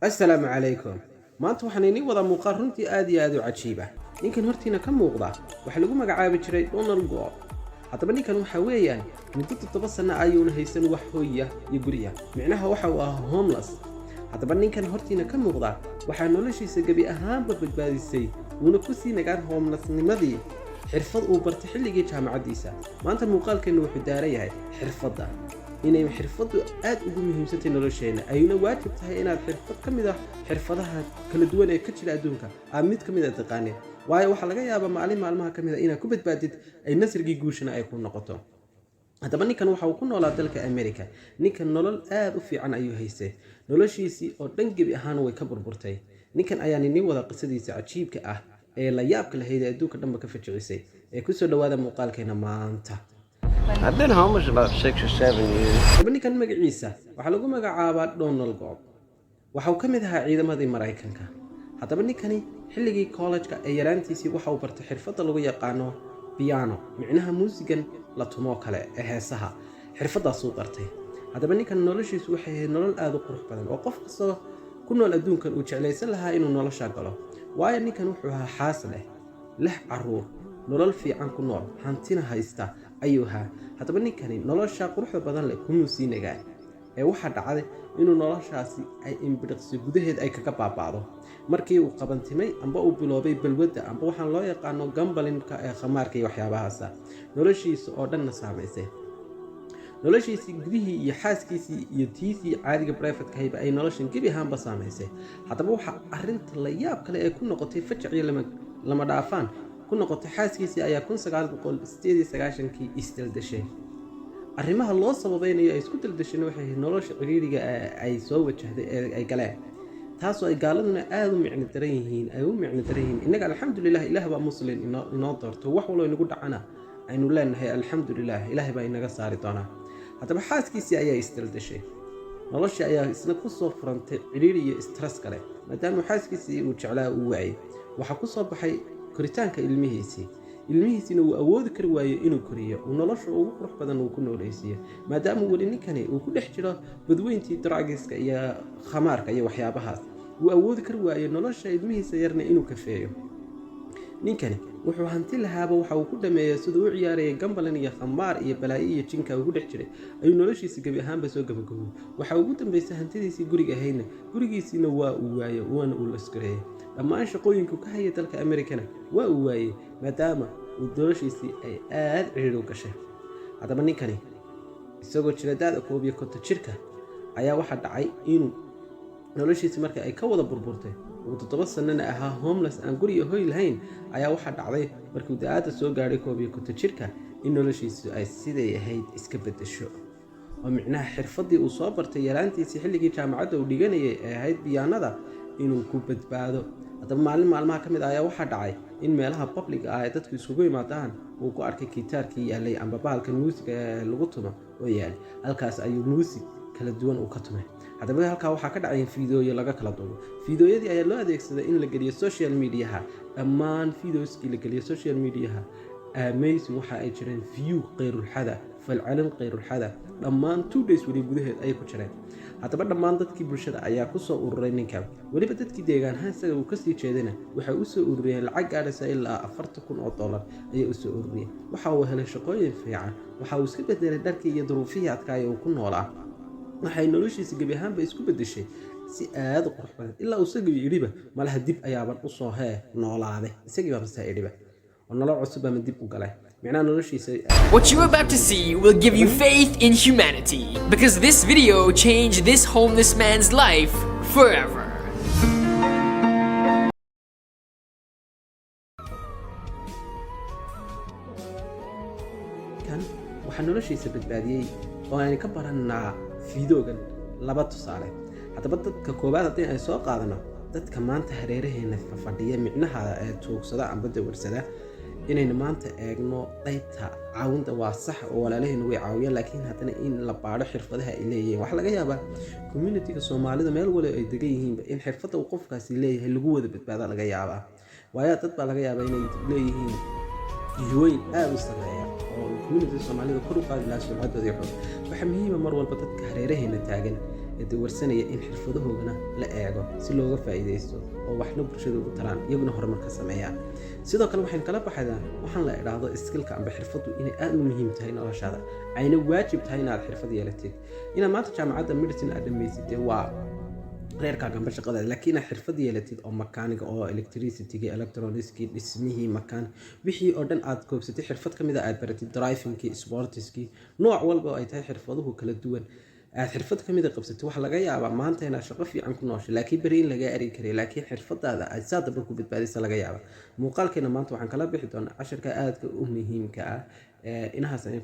السلام عليكم. maanta waxaan inii wada muuqaal runtii aad iyo aad u cajiib ah. ninkan hortiina ka muuqda waxa lagu magacaabi jiray Donald Trump. haddaba ninkan waxa weeyaan muddo 7 sano ayuuna haysan wax hooya iyo guriga, micnaha waxa uu ahaa homeless. haddaba ninkan hortiina ka muuqda waxa noloshiisa gabi ahaanba badbaadisay uuna ku sii nagaan homelessnimadii xirfad uu bartay xilligii jaamacadiisa. maanta muuqaalkeenu wuxuu daaran xirfadda inay xirfadu aad ugu muhiimsantay nolosheena, ayna waajib tahay inaad xirfad kamid ah xirfadaha kala duwan ee ka jira adduunka aad mid kamid ah taqaanid, waayo waxa laga yaabaa maalmaha kamid ah inaad ku badbaadid ay nasrigii guushana ay ku noqoto. haddaba ninkan waxa uu ku noolaa dalka America. ninkan nolol aad u fiican ayuu haystay, noloshiisii oo dhan gebi ahaan way ka burburtay. ninkan ayaa ninii wada qisadiisa cajiibka ah ee la yaabka lahayd ee adduunka dhanba ka fajicisay ee ku soo dhawaada muuqaalkeena maanta. I've been homeless about 6 or 7 years. ninkan magaciisa waxa lagu magacaabaa Donald Trump. waxa uu kamid ahaa ciidamadii Mareykanka. haddaba ninkani xilligii college-ka ee yaraantiisii waxa uu bartay xirfadda lagu yaqaano piano, micnaha muusigan la tumo kale ee heesaha. xirfaddaas uu bartay. haddaba ninkan noloshiisu waxay ahayd nolol aad u qurux badan oo qof kasta ku nool adduunkan uu jeclaysan lahaa inuu nolosha galo, waayo ninkan wuxuu ahaa xaas leh caruur, nolol fiican ku nool, hantina haysta ayuu ahaa. haddaba ninkani nolosha quruxda badan leh kuma sii nagaan ee waxa dhacday inuu noloshaasi ay inbiriqsi gudaheed ay kaga baaba'do markii uu qabantimay amba uu biloobay balwadda amba waxaan loo yaqaano gambalinka ee khamaarka iyo waxyaabahaas. noloshiisa oo dhanna saameysay. noloshiisii gudihii iyo xaaskiisii iyo tiisii caadiga private hayba ay noloshan gebi ahaanba saameysay. haddaba waxa arrinta la yaab kale ee ku noqotay fajac iyo lama dhaafaan ku noqotay xaaskiisii ayaa 1998kii isdaldashay. arrimaha loo sababaynayo ay isku daldasheen waxay nolosha ciriiriga ay soo wajahday ee ay galeen, taasoo ay gaaladuna aad u micno daran yihiin innaga alxamdulillaah ilaah baa muslim inoo doorto, wax walba inagu dhacana aynu leenahay alxamdulillaah ilaah baa inaga saari doonaa. haddaba xaaskiisii ayaa isdaldashay. noloshii ayaa isna ku soo furantay ciriiri iyo stress kale maadaama xaaskiisii uu jeclaa uu waayay. waxaa ku soo baxay koritaanka ilmihiisina uu awoodi kari waayo inuu koriyo uu nolosha ugu qurux badan uu ku noolaysiiyo, maadaama weli ninkani uu ku dhex jiro badweyntii drugska iyo khamaarka iyo waxyaabahaas. uu awoodi kari waayo nolosha ilmihiisa yarna inuu kafeeyo. ninkani wuxuu hanti lahaaba waxa uu ku dhameeyay sidoo uu ciyaarayay gambalan iyo khamaar iyo balaayo iyo jinka uu ku dhex jiray ayuu noloshiisa gabi ahaanba soo gabagabay. waxa ugu dambeysay hantidiisii guriga ahaydna gurigiisina waa uu waayay waana uu laskareeyay. dhammaan shaqooyinku ka hayay dalka Amerikana waa uu waayay maadaama uu noloshiisii ay aad ciriir u gashay. haddaba ninkani isagoo jira daada 11 jirka ayaa waxa dhacay inuu noloshiisii markii ay ka wada burburtay uu 7 sanana ahaa homeless aan guri iyo hoy lahayn ayaa waxa dhacday markii daada soo gaaray 11 jirka in noloshiisu ay siday ahayd iska bedesho, oo micnaha xirfadii uu soo bartay yaraantiisii xilligii jaamacadda uu dhiganayay ee ahayd piyaanada inuu ku badbaado. haddaba maalmaha kamid ah ayaa waxa dhacay in meelaha public ah ay dadku isugu yimaadaan uu ku arkay gitaarkii yaalay amba bahalka muusiga lagu tumo oo yaal. halkaas ayuu muusig kala duwan u ka tumay. haddaba halkaa waxaa ka dhacay fiidiyooyo laga kala duubo. fiidiyooyadii ayaa loo adeegsaday in la geliyo social media. dhammaan fiidiyooskii la geliyo social media amazing waxa ay jireen view qeyrul xada falcalin qeyrul xada dhammaan 2 days wali gudaheed ay ku jireen. haddaba dhammaan dadkii bulshada ayaa ku soo ururay ninkan, waliba dadkii deegaanaha isaga uu ka sii jeedana waxay u soo ururiyeen lacag gaaraysa ilaa $40,000 ayay u soo ururiyeen. waxa uu helay shaqooyin fiican, waxa uu iska bedelay dharkii iyo duruufihii adkaaya uu ku noolaa. waxay noloshiisa gabi ahaanba isku bedeshay si aad u qurux badan ilaa uu isagii yidhiba malaha dib ayaaban u soo noolaaday. isagii baa masaa yidhiba oo nolol cusub ama dib u galay. What you're about to see will give you faith in humanity, because this video changed this homeless man's life forever. waxaan noloshiisa badbaadiyay oo aan ka baranaa fiidoogan laba tusaale. haddaba dadka koobaad haddii ay soo qaadano dadka maanta hareeraheena fadhiya micnaha ee tuugsada amba dawarsada inayna maanta eegno qaybta caawinta waa sax oo walaalahayna way caawiyaan, laakiin haddana in la baadho xirfadaha ay leeyihiin. waxa laga yaabaa community-ga Soomaalida meel wala ay degan yihiin in xirfadda uu qofkaasi leeyahay lagu wada badbaado laga yaabaa, waayo dad baa laga yaabaa inay leeyihiin hooyin aad u sareeya oo community Soomaalida kor u qaadi lahaa sumcaddooda iyo waxa muhiim ah mar walba dadka hareeraheena taagan ee dawarsanaya in xirfadahoodana la eego si looga faa'iidaysto oo waxna bulshada ugu taraan iyaguna horumar ka sameeyaan sidoo kale waxaan kala baxaynaa waxaan la idhaahdo skillka amba xirfadu inay aad u muhiim tahay noloshaada ayna waajib tahay inaad xirfad yeelatid inaad maanta jaamacadda medicine aad dhammaysatid waa reerkaaga amba shaqadaada laakiin aad xirfad yeelatid oo makaaniga oo electricity-ga electronicski dhismihii makaan wixii oo dhan aad koobsatay xirfad ka mid ah aad baratid drivingkii sportiskii nooc walba oo ay tahay xirfaduhu kala duwan aad xirfad ka mid ah qabsatay waxa laga yaabaa maanta inaad shaqo fiican ku noosho laakiin bari in laga ari karay laakiin xirfadaada aad saadaba ku badbaadaysa laga yaabaa muuqaalkeena maanta waxaan kala bixi doonaa casharka aadka u muhiimka ah inahaas ayaan